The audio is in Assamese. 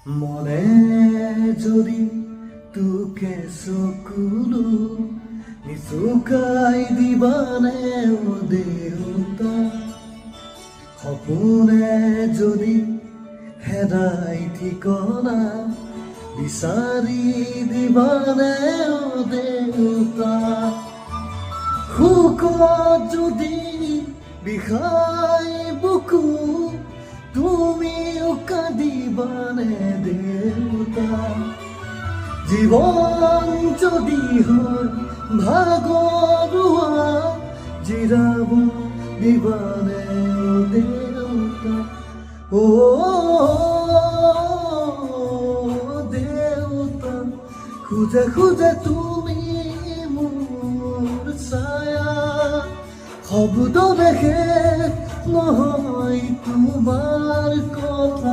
মনে যদি তোকে চকুলো নিচুকাই দিবানে ও দেউতা সপোনে যদি হেৰাই ঠিকনা বিচাৰি দিবানে ও দেউতা সুখত যদি বিষাই বুকু তুমিও কাঁদিবানে দেউতা জীৱন যদি হয় ভাগৰুৱা জিৰাব দিবানে ও দেউতা ও দেউতা খুঁজে খুঁজে তুমি মোৰ ছায়া শব্দ দেখে নহয় তোমাৰ কথা